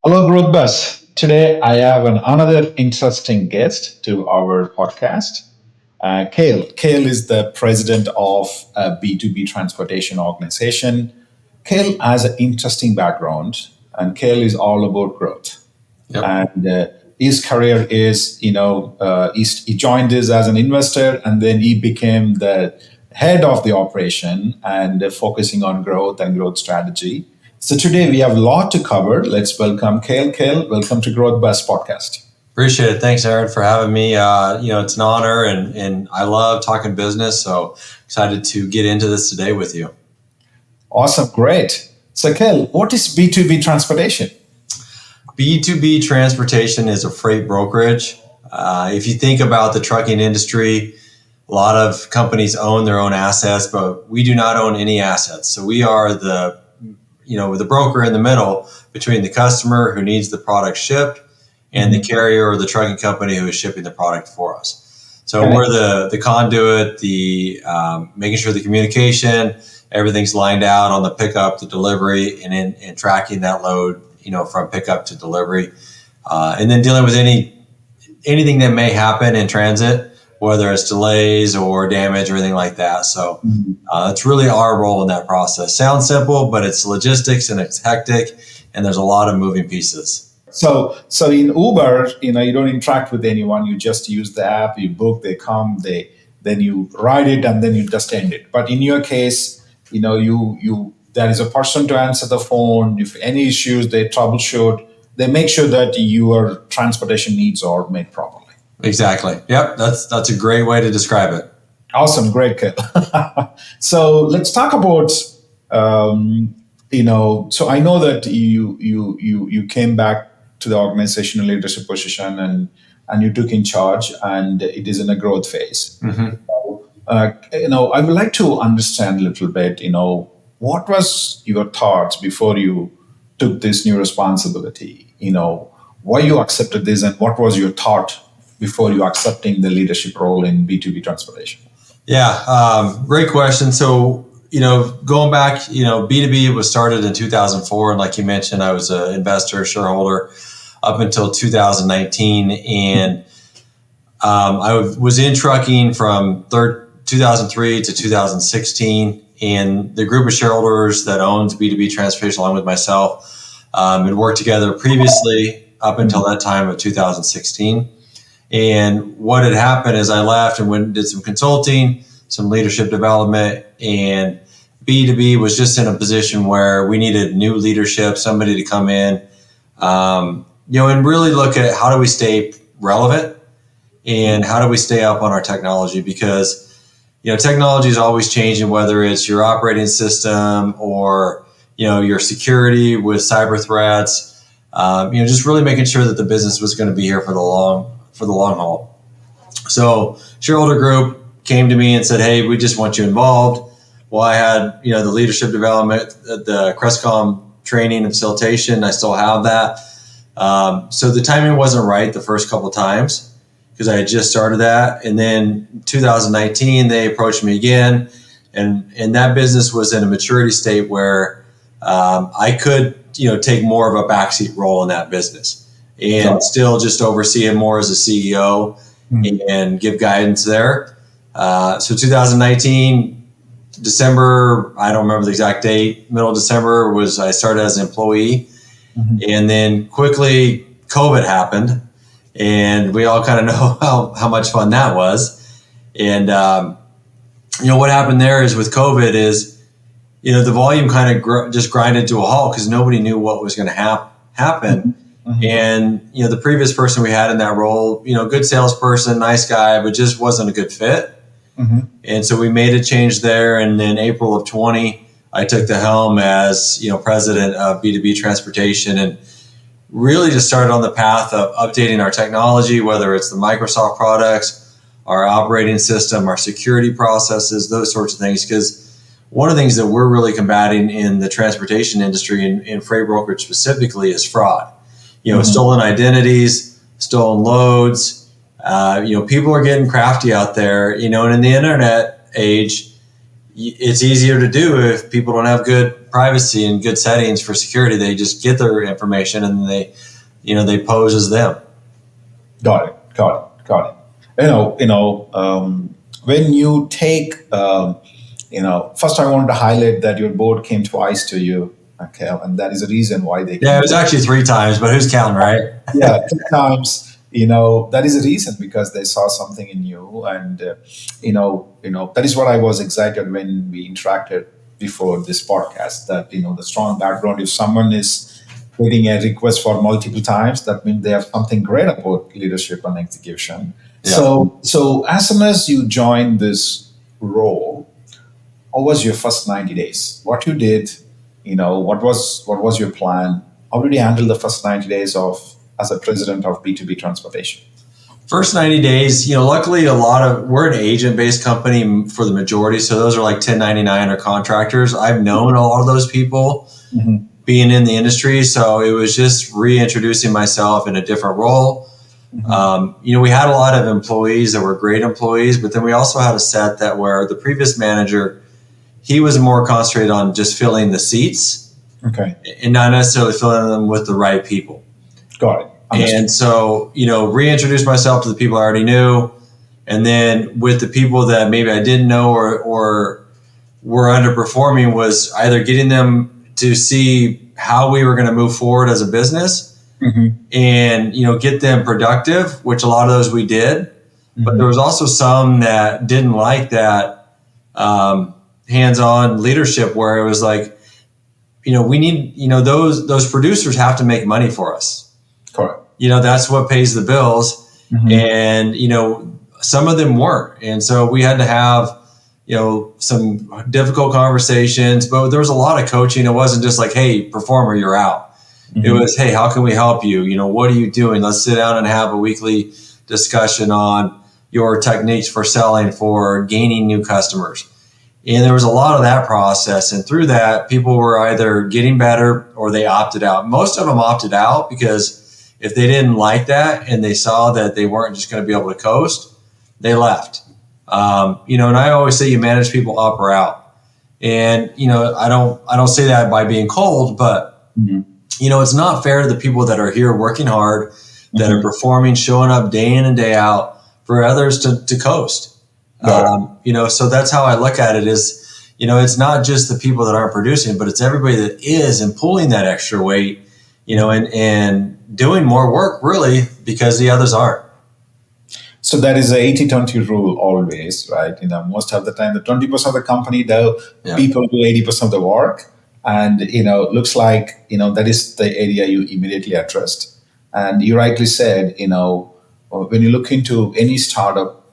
Hello, Growthbuzz. Today I have another interesting guest to our podcast. Cale. Cale is the president of a B2B transportation organization. Cale has an interesting background, and Cale is all about growth. Yep. And his career is, he joined this as an investor, and then he became the head of the operation and focusing on growth and growth strategy. So today we have a lot to cover. Let's welcome Cale. Cale, welcome to Growth Buzz podcast. Appreciate it. Thanks, Aaron, for having me. It's an honor, and I love talking business. So excited to get into this today with you. Awesome, great. So Cale, what is B2B transportation? B2B transportation is a freight brokerage. If you think about the trucking industry, a lot of companies own their own assets, but we do not own any assets. So we are the broker in the middle between the customer who needs the product shipped and the carrier or the trucking company who is shipping the product for us. So Okay. we're the conduit, making sure the communication, everything's lined out on the pickup to delivery, and tracking that load, from pickup to delivery, and then dealing with anything that may happen in transit, whether it's delays or damage or anything like that. So it's really our role in that process. Sounds simple, but it's logistics and it's hectic, and there's a lot of moving pieces. So in Uber, you don't interact with anyone. You just use the app. You book, they come, then you ride it, and then you just end it. But in your case, you there is a person to answer the phone. If any issues, they troubleshoot. They make sure that your transportation needs are made properly. Exactly. Yep. That's a great way to describe it. Awesome, great, Cale. So let's talk about. So I know that you came back to the organizational leadership position and you took in charge, and it is in a growth phase. I would like to understand a little bit. What was your thoughts before you took this new responsibility? Why you accepted this, and what was your thought before you accepting the leadership role in B2B transportation? Yeah, great question. So, going back, B2B was started in 2004. And like you mentioned, I was an investor, shareholder up until 2019. And I was in trucking from 2003 to 2016. And the group of shareholders that owns B2B transportation, along with myself, had worked together previously up until that time of 2016. And what had happened is I left and went and did some consulting, some leadership development, and B2B was just in a position where we needed new leadership, somebody to come in, and really look at how do we stay relevant and how do we stay up on our technology, because technology is always changing, whether it's your operating system or your security with cyber threats. Just really making sure that the business was going to be here for the long haul. So shareholder group came to me and said, "Hey, we just want you involved." Well, I had the leadership development, the Crestcom training and facilitation. I still have that. So the timing wasn't right the first couple of times, because I had just started that. And then 2019, they approached me again. And that business was in a maturity state where I could, take more of a backseat role in that business and still just oversee it more as a CEO and give guidance there. So 2019, December, I don't remember the exact date, middle of December I started as an employee. And then quickly COVID happened. And we all kind of know how much fun that was. And, what happened there is with COVID is, the volume kind of just grinded to a halt because nobody knew what was going to happen. And, the previous person we had in that role, good salesperson, nice guy, but just wasn't a good fit. And so we made a change there. And then April of 20, I took the helm as, president of B2B transportation, and really just started on the path of updating our technology, whether it's the Microsoft products, our operating system, our security processes, those sorts of things. Because one of the things that we're really combating in the transportation industry and in freight brokerage specifically is fraud. Stolen identities, stolen loads. People are getting crafty out there, and in the internet age, it's easier to do if people don't have good privacy and good settings for security. They just get their information and they pose as them. Got it. When you take, first I wanted to highlight that your board came twice to you, Cale, and that is the reason why they came. Yeah, it was actually 3 times, but who's counting, right? Yeah, 3 times. That is the reason, because they saw something in you, and that is what I was excited when we interacted before this podcast. That the strong background. If someone is getting a request for multiple times, that means they have something great about leadership and execution. Yeah. So as soon as you joined this role, how was your first 90 days? What you did, what was your plan? How did you handle the first 90 days as a president of B2B transportation? First 90 days, luckily we're an agent-based company for the majority. So those are like 1099 or contractors. I've known a lot of those people being in the industry. So it was just reintroducing myself in a different role. We had a lot of employees that were great employees, but then we also had a set that where the previous manager, he was more concentrated on just filling the seats, and not necessarily filling them with the right people. Got it. Understood. And so, reintroduce myself to the people I already knew, and then with the people that maybe I didn't know or were underperforming, was either getting them to see how we were going to move forward as a business. And, get them productive, which a lot of those we did. But there was also some that didn't like that hands-on leadership, where it was like, we need, those producers have to make money for us. Correct. That's what pays the bills. And, some of them weren't. And so we had to have, some difficult conversations, but there was a lot of coaching. It wasn't just like, hey, performer, you're out. It was, hey, how can we help you? What are you doing? Let's sit down and have a weekly discussion on your techniques for selling, for gaining new customers. And there was a lot of that process. And through that, people were either getting better or they opted out. Most of them opted out because if they didn't like that and they saw that they weren't just going to be able to coast, they left. And I always say you manage people up or out. And, I don't say that by being cold, but it's not fair to the people that are here working hard, that are performing, showing up day in and day out, for others to coast. So that's how I look at it is, it's not just the people that aren't producing, but it's everybody that is and pulling that extra weight, and doing more work really because the others aren't. So that is a 80-20 rule always, right? Most of the time, the 20% of the company, people do 80% of the work. And, looks like, that is the area you immediately addressed. And you rightly said, when you look into any startup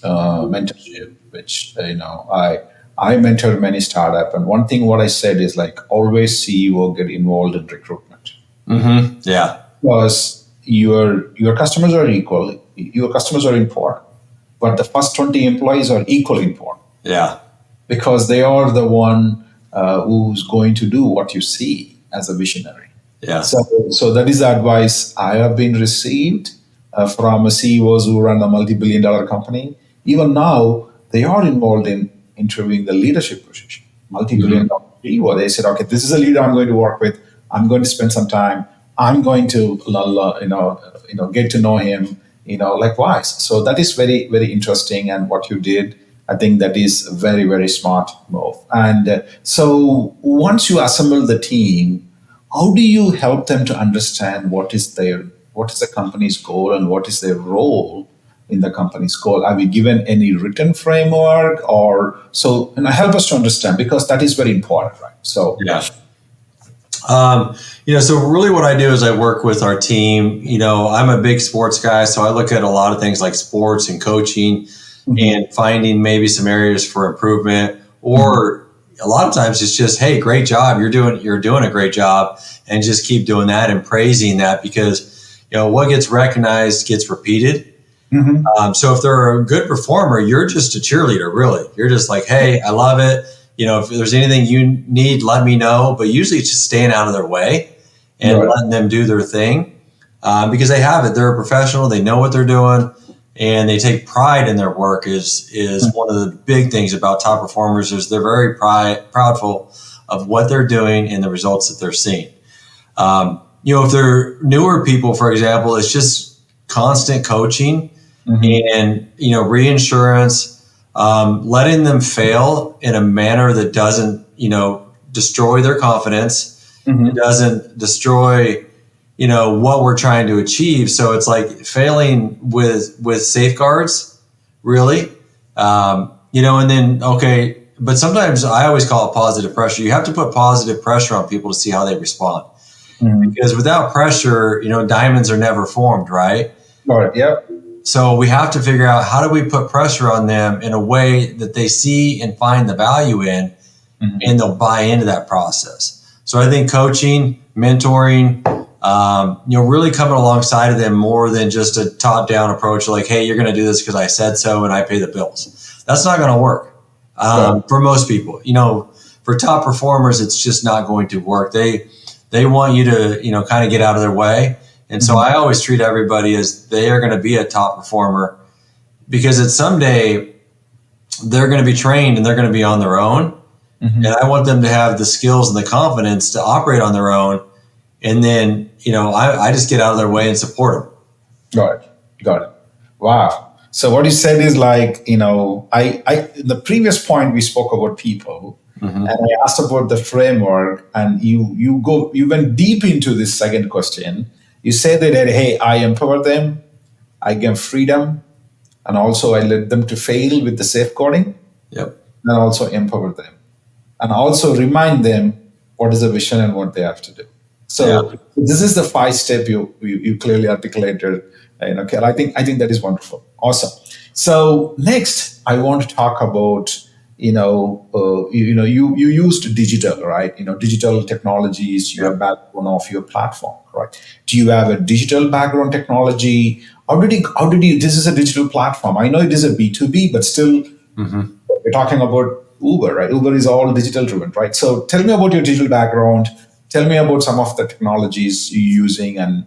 mentorship, which, I mentor many startup. And one thing what I said is like, always CEO get involved in recruitment. Yeah. Because your customers are equal. Your customers are important. But the first 20 employees are equally important. Yeah. Because they are the one who's going to do what you see as a visionary. Yeah. So that is the advice I have been received from CEOs who run a multi-billion-dollar company. Even now, they are involved in interviewing the leadership position. Multi-billion-dollar CEO. They said, okay, this is a leader I'm going to work with. I'm going to spend some time. I'm going to, get to know him. Likewise. So that is very, very interesting. And what you did, I think that is a very, very smart move. And so once you assemble the team, how do you help them to understand what is the company's goal and what is their role in the company's goal? Have you given any written framework or so? And help us to understand, because that is very important, right? So yeah. So really what I do is I work with our team. I'm a big sports guy, so I look at a lot of things like sports and coaching and finding maybe some areas for improvement, or a lot of times it's just, hey, great job. You're doing a great job, and just keep doing that and praising that, because, what gets recognized gets repeated. So if they're a good performer, you're just a cheerleader, really. You're just like, hey, I love it. If there's anything you need, let me know. But usually it's just staying out of their way and letting them do their thing, because they have it. They're a professional. They know what they're doing. and they take pride in their work is one of the big things about top performers is they're very proudful of what they're doing and the results that they're seeing. If they're newer people, for example, it's just constant coaching and, reinsurance, letting them fail in a manner that doesn't, destroy their confidence. It doesn't destroy, what we're trying to achieve. So it's like failing with safeguards, really, and then, okay. But sometimes I always call it positive pressure. You have to put positive pressure on people to see how they respond. Because without pressure, diamonds are never formed, right? Right. Yep. So we have to figure out how do we put pressure on them in a way that they see and find the value in, and they'll buy into that process. So I think coaching, mentoring, really coming alongside of them more than just a top-down approach like, hey, you're going to do this because I said so and I pay the bills. That's not going to work for most people. For top performers, it's just not going to work. They want you to, kind of get out of their way. And so I always treat everybody as they are going to be a top performer because at someday they're going to be trained and they're going to be on their own. And I want them to have the skills and the confidence to operate on their own. And then, I just get out of their way and support them. Got it. Wow. So what you said is like, the previous point we spoke about people, and I asked about the framework, and you went deep into this second question. You say that, hey, I empower them, I give freedom, and also I let them to fail with the safeguarding. Yep. And also empower them, and also remind them what is the vision and what they have to do. So this is the 5-step you clearly articulated. Cale, I think that is wonderful. Awesome. So next, I want to talk about you used digital, right? Digital technologies. You have backbone of your platform, right? Do you have a digital background technology? How did you? This is a digital platform. I know it is a B2B, but still, we're talking about Uber, right? Uber is all digital driven, right? So tell me about your digital background. Tell me about some of the technologies you're using, and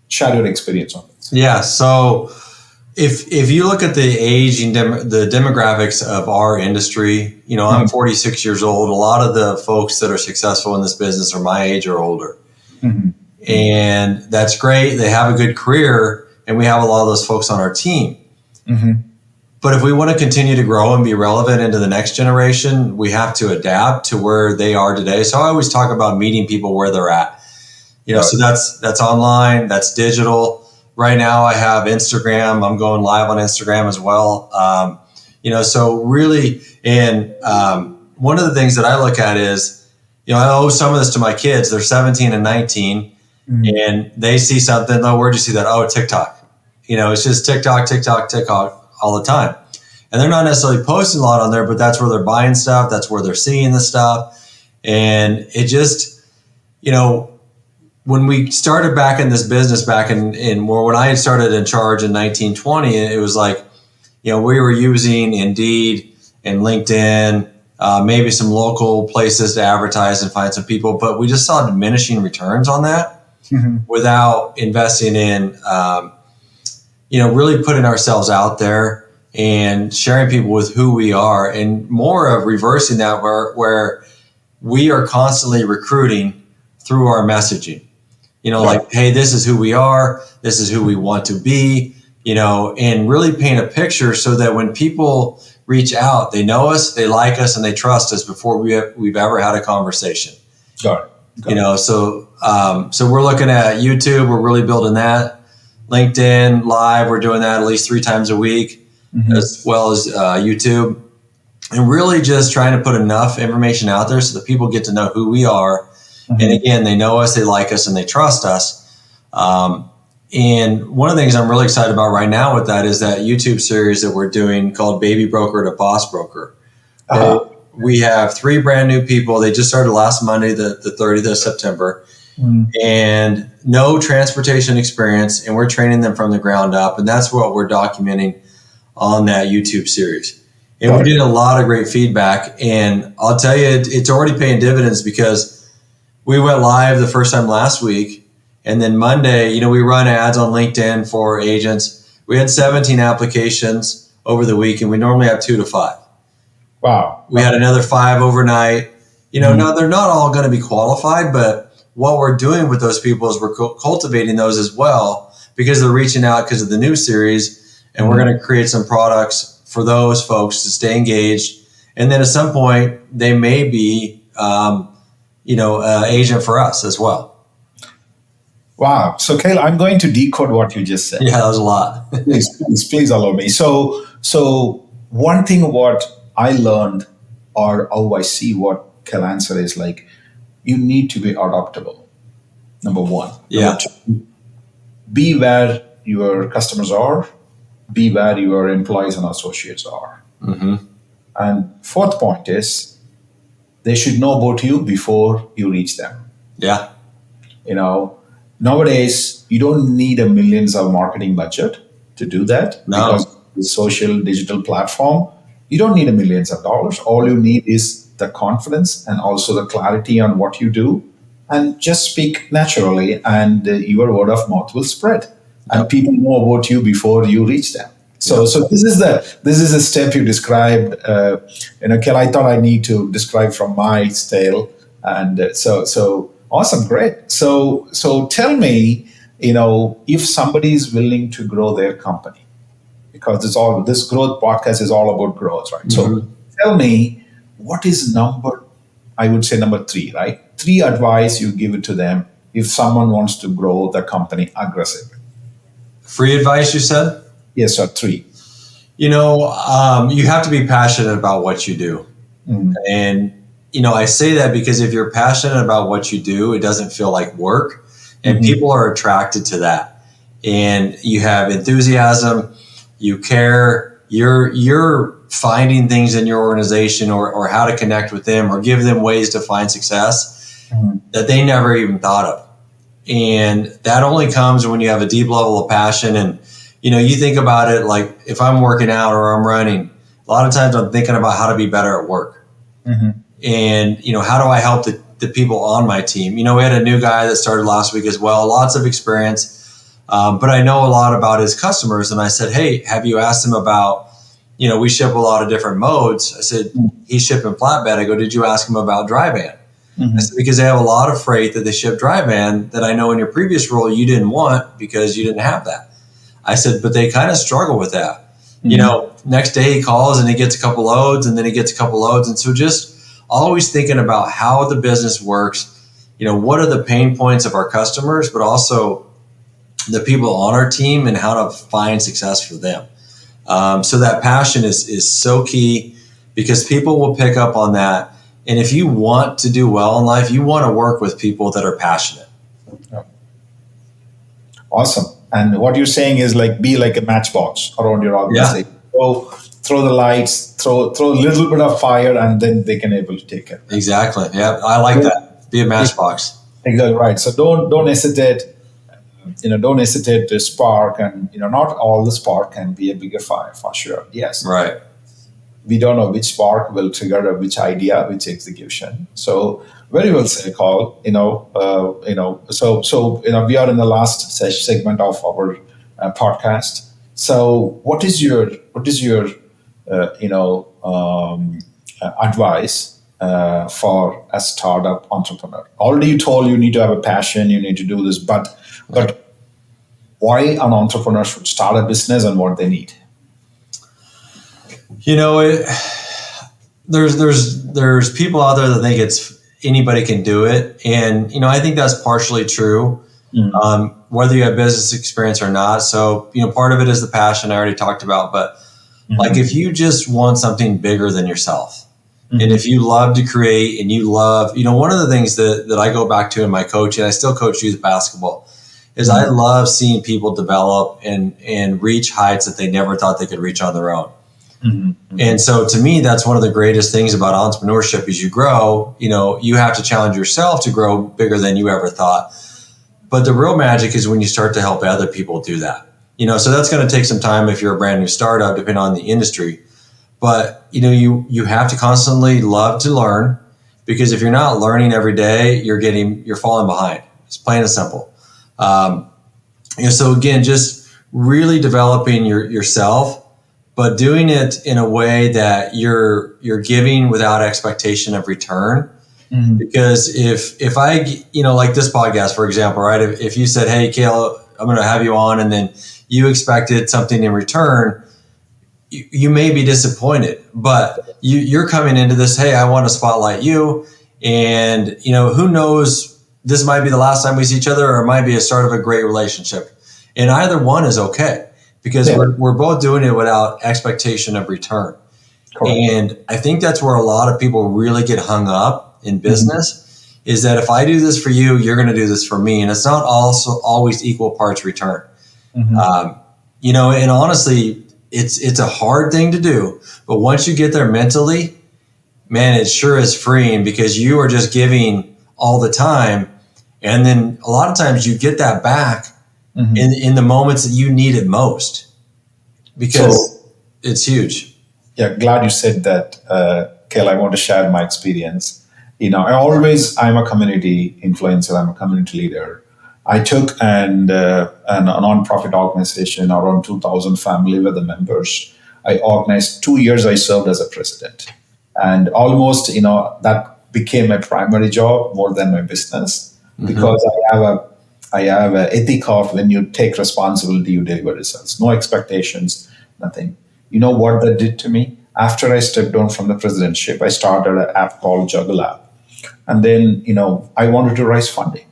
share your experience on this. Yeah. So if you look at the aging, the demographics of our industry, I'm 46 years old. A lot of the folks that are successful in this business are my age or older. And that's great. They have a good career, and we have a lot of those folks on our team. But if we want to continue to grow and be relevant into the next generation, we have to adapt to where they are today. So I always talk about meeting people where they're at. So that's online, that's digital. Right now I have Instagram. I'm going live on Instagram as well. So really, and one of the things that I look at is, I owe some of this to my kids. They're 17 and 19, and they see something. Oh, where'd you see that? Oh, TikTok. It's just TikTok all the time. And they're not necessarily posting a lot on there, but that's where they're buying stuff. That's where they're seeing the stuff. And it just, when we started back in this business back when I had started in charge in 1920, it was like, we were using Indeed and LinkedIn, maybe some local places to advertise and find some people, but we just saw diminishing returns on that without investing in, really putting ourselves out there and sharing people with who we are, and more of reversing that where we are constantly recruiting through our messaging. Like, hey, this is who we are. This is who we want to be, and really paint a picture so that when people reach out, they know us, they like us, and they trust us before we've ever had a conversation. Got it. So we're looking at YouTube. We're really building that. LinkedIn Live, we're doing that at least 3 times a week, as well as YouTube. And really just trying to put enough information out there so that people get to know who we are. And again, they know us, they like us, and they trust us. And one of the things I'm really excited about right now with that is that YouTube series that we're doing called Baby Broker to Boss Broker. We have 3 brand new people. They just started last Monday, the 30th of September, and no transportation experience. And we're training them from the ground up. And that's what we're documenting on that YouTube series. And we're getting a lot of great feedback. And I'll tell you, it's already paying dividends because we went live the first time last week. And then Monday, we run ads on LinkedIn for agents. We had 17 applications over the week, and we normally have 2 to 5. Wow. We had another 5 overnight. Now they're not all going to be qualified, but what we're doing with those people is we're cultivating those as well, because they're reaching out because of the new series, and we're going to create some products for those folks to stay engaged. And then at some point, they may be, an agent for us as well. Wow. So, Cale, I'm going to decode what you just said. Yeah, that was a lot. please allow me. So one thing what I learned, or how I see what Cale answer is like, you need to be adaptable. Number one. Yeah. Number two, be where your customers are, be where your employees and associates are. Mm-hmm. And fourth point is, they should know about you before you reach them. Yeah. Nowadays, you don't need a millions of marketing budget to do that. No. Because the social digital platform, you don't need a millions of dollars. All you need is the confidence and also the clarity on what you do, and just speak naturally, and your word of mouth will spread, and people know about you before you reach them. So this is a step you described. Cale, I thought I need to describe from my style, and so awesome, great. So tell me, if somebody is willing to grow their company, because this growth podcast is all about growth, right? Mm-hmm. So tell me, what is number 3, right? 3 advice you give it to them if someone wants to grow the company aggressively. Free advice, you said? Yes, sir. 3. You have to be passionate about what you do. Mm. And, I say that because if you're passionate about what you do, it doesn't feel like work, and people are attracted to that. And you have enthusiasm, you care, you're finding things in your organization or how to connect with them or give them ways to find success that they never even thought of. And that only comes when you have a deep level of passion. And, you think about it like, if I'm working out or I'm running, a lot of times I'm thinking about how to be better at work. Mm-hmm. And, how do I help the people on my team? We had a new guy that started last week as well, lots of experience, but I know a lot about his customers. And I said, hey, have you asked him about, we ship a lot of different modes. I said, he's shipping flatbed. I go, did you ask him about dry van? Mm-hmm. I said, because they have a lot of freight that they ship dry van that I know in your previous role you didn't want because you didn't have that. I said, but they kind of struggle with that. Mm-hmm. Next day he calls and he gets a couple loads, and then he gets a couple loads. And so just always thinking about how the business works, what are the pain points of our customers, but also the people on our team and how to find success for them. So that passion is so key, because people will pick up on that. And if you want to do well in life, you want to work with people that are passionate. Awesome. And what you're saying is be like a matchbox around your organization. Yeah. So throw the lights, throw a little bit of fire, and then they can able to take it. Exactly. Yeah, I like that. Be a matchbox. Exactly right. So don't hesitate. Don't hesitate to spark, and not all the spark can be a bigger fire for sure. Yes. Right. We don't know which spark will trigger which idea, which execution. So very well said, Cale. So we are in the last segment of our podcast. So what is your advice for a startup entrepreneur? Already you told you need to have a passion, you need to do this, but why an entrepreneur should start a business and what they need? There's people out there that think it's anybody can do it, and I think that's partially true. Mm. Whether you have business experience or not. So part of it is the passion I already talked about, but like if you just want something bigger than yourself, and if you love to create and you love, one of the things that I go back to in my coaching, I still coach youth basketball, is I love seeing people develop and reach heights that they never thought they could reach on their own. Mm-hmm. And so to me, that's one of the greatest things about entrepreneurship. As you grow, you have to challenge yourself to grow bigger than you ever thought. But the real magic is when you start to help other people do that. So that's going to take some time if you're a brand new startup, depending on the industry. But, you have to constantly love to learn, because if you're not learning every day, you're falling behind. It's plain and simple. So again, just really developing yourself, but doing it in a way that you're giving without expectation of return. Mm-hmm. Because if I, like this podcast, for example, right? If you said, "Hey, Cale, I'm going to have you on," and then you expected something in return, you may be disappointed. But you're coming into this, "Hey, I want to spotlight you," and who knows? This might be the last time we see each other, or it might be a start of a great relationship. And either one is okay, because we're both doing it without expectation of return. Correct. And I think that's where a lot of people really get hung up in business, is that if I do this for you, you're going to do this for me. And it's not also always equal parts return. And honestly, it's a hard thing to do. But once you get there mentally, man, it sure is freeing, because you are just giving all the time. And then a lot of times you get that back in the moments that you need it most, because it's huge. Yeah, glad you said that, Cale. I want to share my experience. I'm a community influencer. I'm a community leader. I took a non-profit organization, around 2,000 family were the members. I organized 2 years. I served as a president, and almost that became my primary job more than my business, because I have a ethic of, when you take responsibility, you deliver results. No expectations, nothing. You know what that did to me? After I stepped down from the presidentship, I started an app called Juggle App. And then, I wanted to raise funding.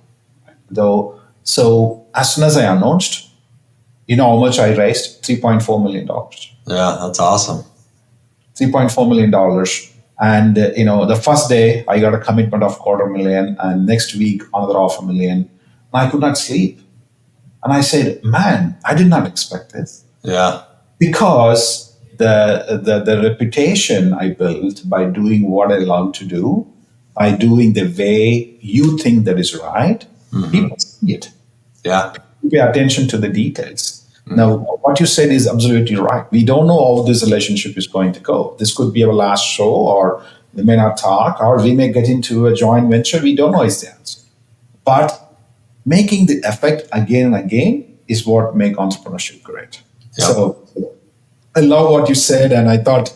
So as soon as I announced, how much I raised? $3.4 million. Yeah, that's awesome. $3.4 million. And, the first day I got a commitment of $250,000, and next week another $500,000. And I could not sleep. And I said, man, I did not expect this. Yeah. Because the reputation I built by doing what I love to do, by doing the way you think that is right, people see it. Yeah. Pay attention to the details. Now, what you said is absolutely right. We don't know how this relationship is going to go. This could be our last show, or we may not talk, or we may get into a joint venture. We don't know is the answer. But making the effect again and again is what makes entrepreneurship great. Yeah. So I love what you said, and I thought,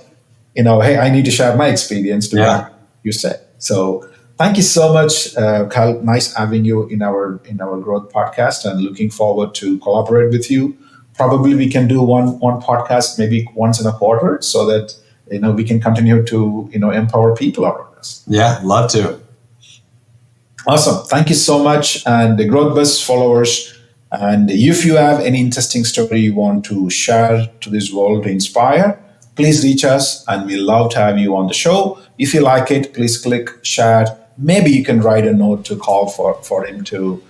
hey, I need to share my experience to back what you said. So thank you so much, Cale. Nice having you in our growth podcast, and looking forward to collaborate with you. Probably we can do one podcast maybe once in a quarter, so that we can continue to empower people around us. Yeah, love to. Awesome. Thank you so much. And the Growthbuzz followers, and if you have any interesting story you want to share to this world to inspire, please reach us, and we love to have you on the show. If you like it, please click share. Maybe you can write a note to call for him to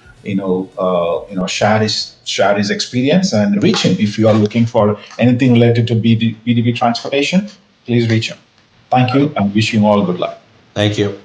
share his experience, and reach him. If you are looking for anything related to B2B transformation, please reach him. Thank you, and wish you all good luck. Thank you.